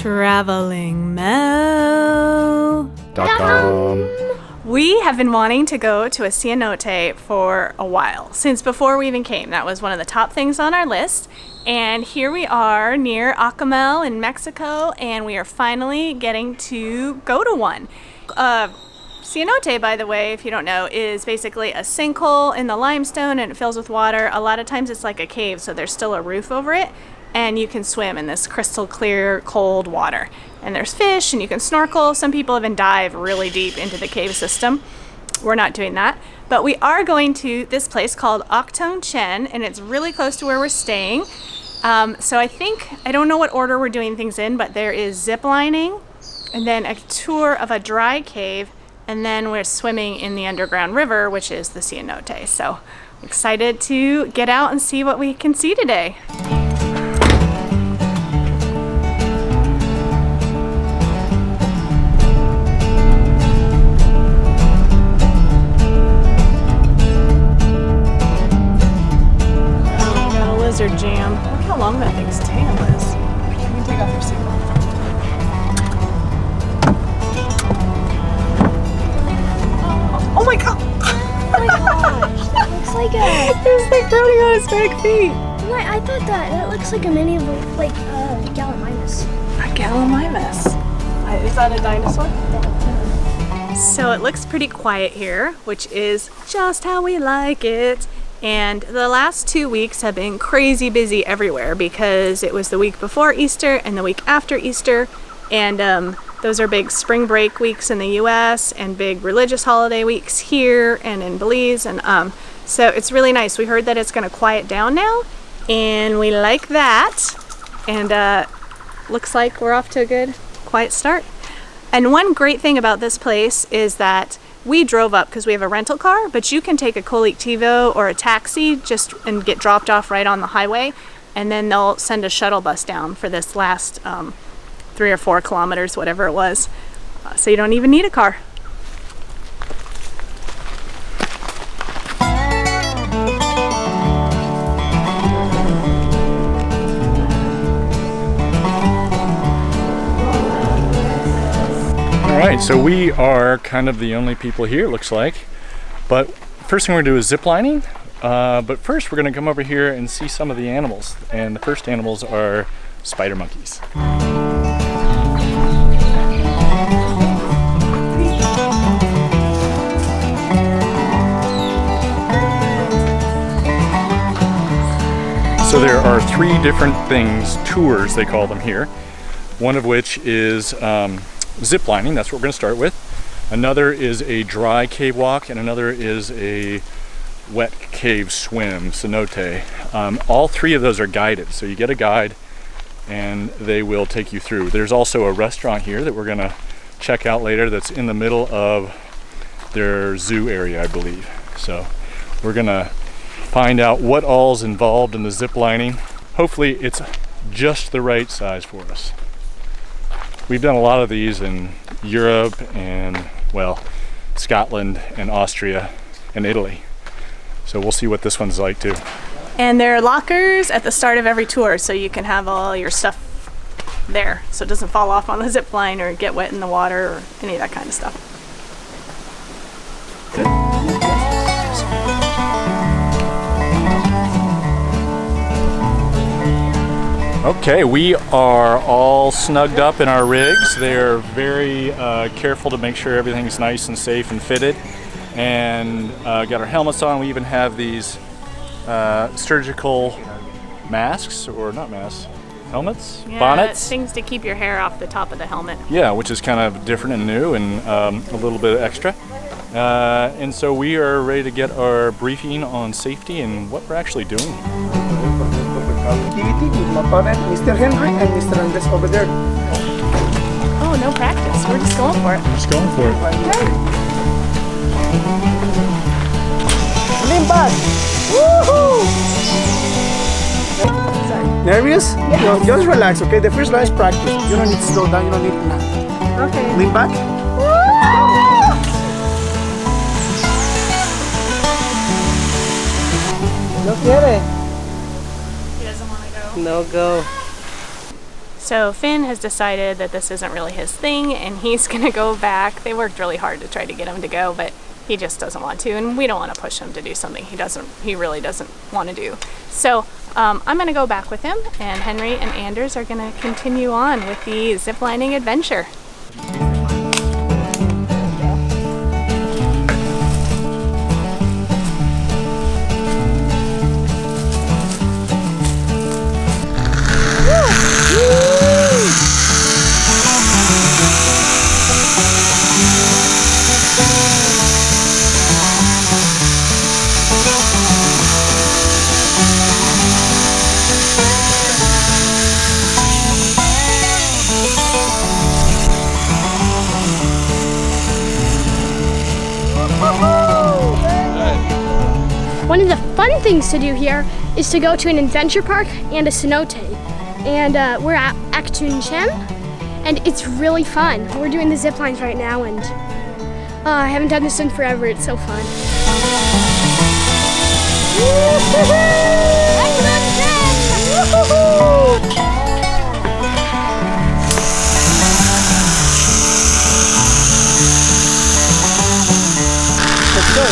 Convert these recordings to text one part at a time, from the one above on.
TravelingMel.com. We have been wanting to go to a cenote for a while, since before we even came. That was one of the top things on our list. And here we are near Akumal in Mexico, and we are finally getting to go to one. Cenote, by the way, if you don't know, is basically a sinkhole in the limestone, and it fills with water. A lot of times it's like a cave, so there's still a roof over it, and you can swim in this crystal clear, cold water. And there's fish, and you can snorkel. Some people even dive really deep into the cave system. We're not doing that. But we are going to this place called Aktun Chen, and it's really close to where we're staying. So I don't know what order we're doing things in, but there is zip lining, and then a tour of a dry cave, and then we're swimming in the underground river, which is the cenote. So excited to get out and see what we can see today. Jam. Look how long that thing's tail is. You can take off your seatbelt. Oh my god! Oh my gosh, that looks like a... It's like floating on its back feet. I thought that looks like a mini of like a Gallimimus. A Gallimimus? Is that a dinosaur? So it looks pretty quiet here, which is just how we like it. And the last 2 weeks have been crazy busy everywhere because it was the week before Easter and the week after Easter. And those are big spring break weeks in the US and big religious holiday weeks here and in Belize. And so it's really nice. We heard that it's going to quiet down now, and we like that. And looks like we're off to a good, quiet start. And one great thing about this place is that we drove up because we have a rental car, but you can take a colectivo or a taxi and get dropped off right on the highway, and then they'll send a shuttle bus down for this last 3 or 4 kilometers, whatever it was. So you don't even need a car. Alright, so we are kind of the only people here, looks like. But first thing we're going to do is zip lining. But first we're going to come over here and see some of the animals. And the first animals are spider monkeys. So there are 3 different things, tours they call them here. One of which is zip lining, that's what we're going to start with. Another is a dry cave walk, and another is a wet cave swim, cenote. All 3 of those are guided, so you get a guide and they will take you through. There's also a restaurant here that we're going to check out later that's in the middle of their zoo area, I believe. So we're going to find out what all's involved in the zip lining. Hopefully it's just the right size for us. We've done a lot of these in Europe and, well, Scotland and Austria and Italy. So we'll see what this one's like too. And there are lockers at the start of every tour, so you can have all your stuff there, so it doesn't fall off on the zip line or get wet in the water or any of that kind of stuff. Good. Okay, we are all snugged up in our rigs. They're very careful to make sure everything's nice and safe and fitted. And got our helmets on. We even have these surgical masks, or not masks, helmets? Yeah, bonnets? Things to keep your hair off the top of the helmet. Yeah, which is kind of different and new and a little bit extra. And so we are ready to get our briefing on safety and what we're actually doing. Activity with my partner, Mr. Henry and Mr. Andres over there. Oh, no practice. We're just going for it. Just going for it. Okay. Lean back. Woohoo! Nervous? Yes. No, just relax, okay? The first line is practice. You don't need to slow down, you don't need to... Okay. Lean back. No quiere. He doesn't want to go. No go. So Finn has decided that this isn't really his thing and he's gonna go back. They worked really hard to try to get him to go, but he just doesn't want to, and we don't want to push him to do something he really doesn't want to do. So I'm gonna go back with him, and Henry and Anders are gonna continue on with the ziplining adventure. One of the fun things to do here is to go to an adventure park and a cenote. And we're at Aktun Chen, and it's really fun. We're doing the zip lines right now, and I haven't done this in forever. It's so fun. Let's go.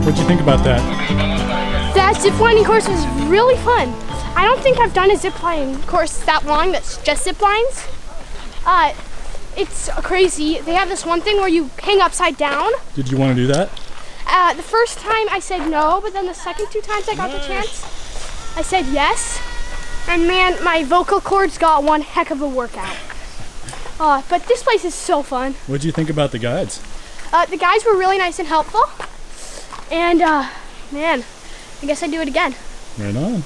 What'd you think about that? That ziplining course was really fun. I don't think I've done a ziplining course that long that's just zip lines. It's crazy. They have this one thing where you hang upside down. Did you want to do that? The first time I said no, but then the second 2 times I got the chance, I said yes. And man, my vocal cords got one heck of a workout. But this place is so fun. What'd you think about the guides? The guys were really nice and helpful. And man, I guess I'd do it again. Right on.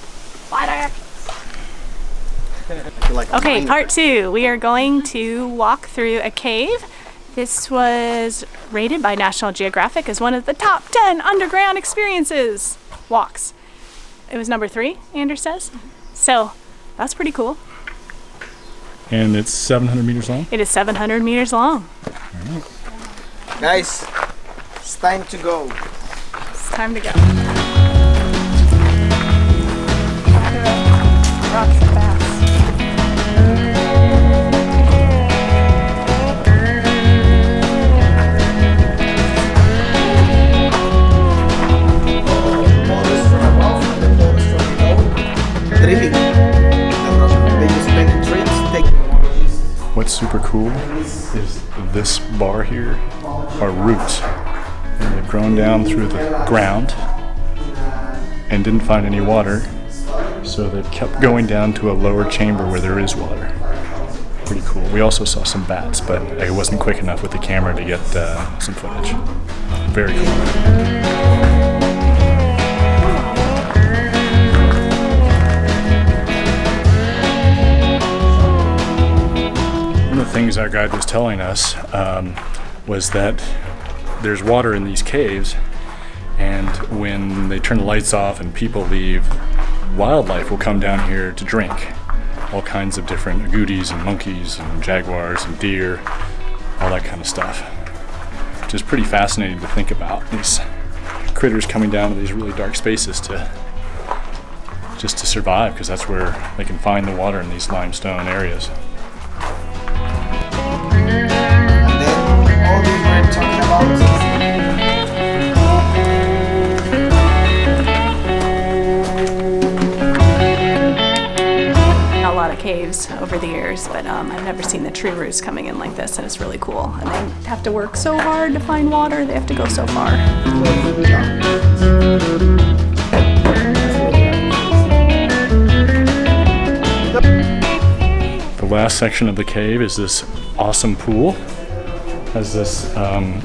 Okay, part 2. We are going to walk through a cave. This was rated by National Geographic as one of the top 10 underground experiences. Walks. It was number 3, Anders says. So that's pretty cool. And it's 700 meters long? It is 700 meters long. Guys, it's time to go. It's time to go. Rocks fast. What's super cool is this bar here are roots. And they've grown down through the ground and didn't find any water, so they've kept going down to a lower chamber where there is water. Pretty cool. We also saw some bats, but I wasn't quick enough with the camera to get some footage. Very cool. Things our guide was telling us was that there's water in these caves, and when they turn the lights off and people leave, wildlife will come down here to drink. All kinds of different agoutis and monkeys and jaguars and deer, all that kind of stuff. Which is pretty fascinating to think about, these critters coming down to these really dark spaces just to survive, because that's where they can find the water in these limestone areas. A lot of caves over the years, but I've never seen the tree roots coming in like this, and it's really cool. And they have to work so hard to find water. They have to go so far. The last section of the cave is this awesome pool. Has this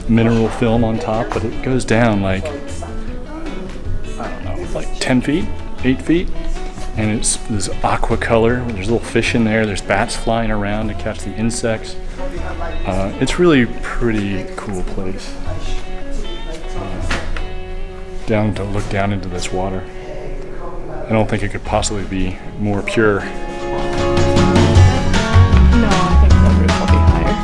mineral film on top, but it goes down like, I don't know, like 10 feet, 8 feet. And it's this aqua color. There's little fish in there. There's bats flying around to catch the insects. It's really pretty cool place. Down to look down into this water. I don't think it could possibly be more pure. No, I think the roof will be higher.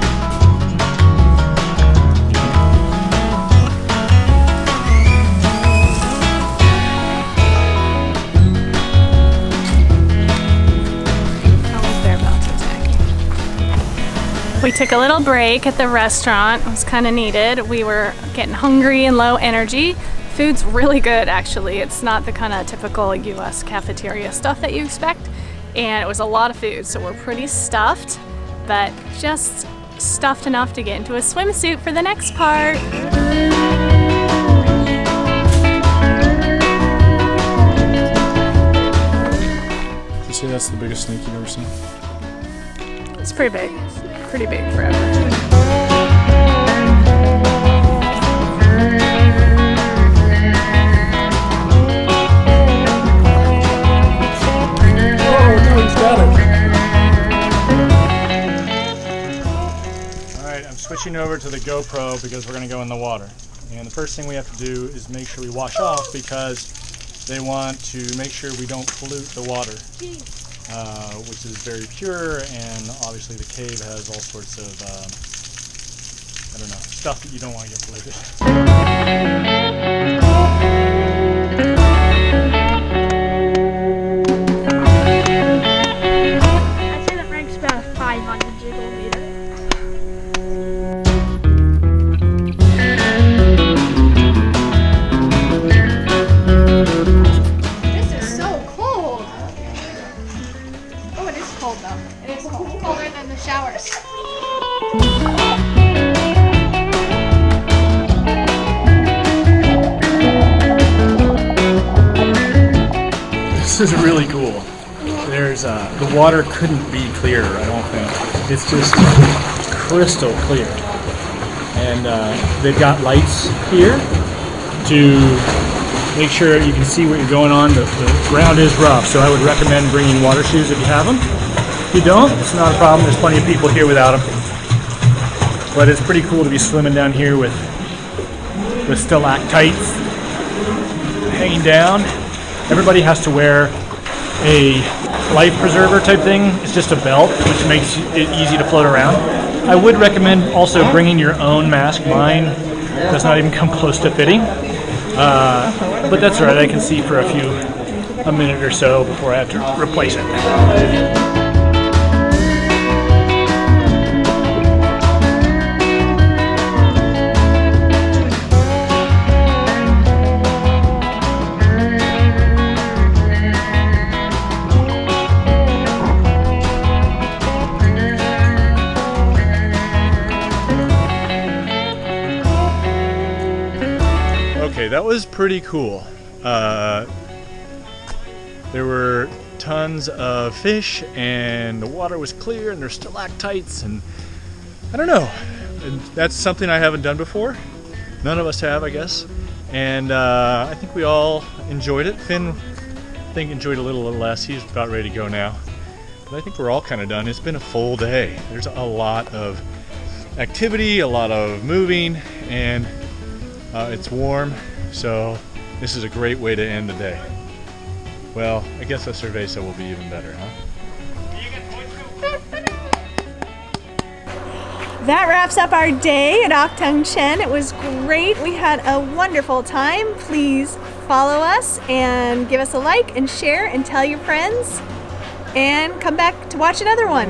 We took a little break at the restaurant. It was kind of needed. We were getting hungry and low energy. Food's really good, actually. It's not the kind of typical US cafeteria stuff that you expect. And it was a lot of food, so we're pretty stuffed, but just stuffed enough to get into a swimsuit for the next part. Did you say that's the biggest snake you've ever seen? It's pretty big. Pretty big forever. Switching over to the GoPro because we're going to go in the water. And the first thing we have to do is make sure we wash off because they want to make sure we don't pollute the water, which is very pure, and obviously the cave has all sorts of, I don't know, stuff that you don't want to get polluted. I'd say the rank's about 500 jiggle meter. Colder than the showers. This is really cool. There's the water couldn't be clearer, I don't think. It's just crystal clear. And they've got lights here to make sure you can see what you're going on. The ground is rough, so I would recommend bringing water shoes if you have them. If you don't, it's not a problem. There's plenty of people here without them. But it's pretty cool to be swimming down here with stalactites hanging down. Everybody has to wear a life preserver type thing. It's just a belt, which makes it easy to float around. I would recommend also bringing your own mask. Mine does not even come close to fitting. But that's all right. I can see for a minute or so before I have to replace it. Okay, that was pretty cool. There were tons of fish, and the water was clear, and there's stalactites, and I don't know. That's something I haven't done before. None of us have, I guess. And I think we all enjoyed it. Finn, I think, enjoyed a little less. He's about ready to go now. But I think we're all kind of done. It's been a full day. There's a lot of activity, a lot of moving, and it's warm, so this is a great way to end the day. Well, I guess a cerveza will be even better, huh? That wraps up our day at Aktun Chen. It was great. We had a wonderful time. Please follow us and give us a like and share and tell your friends and come back to watch another one.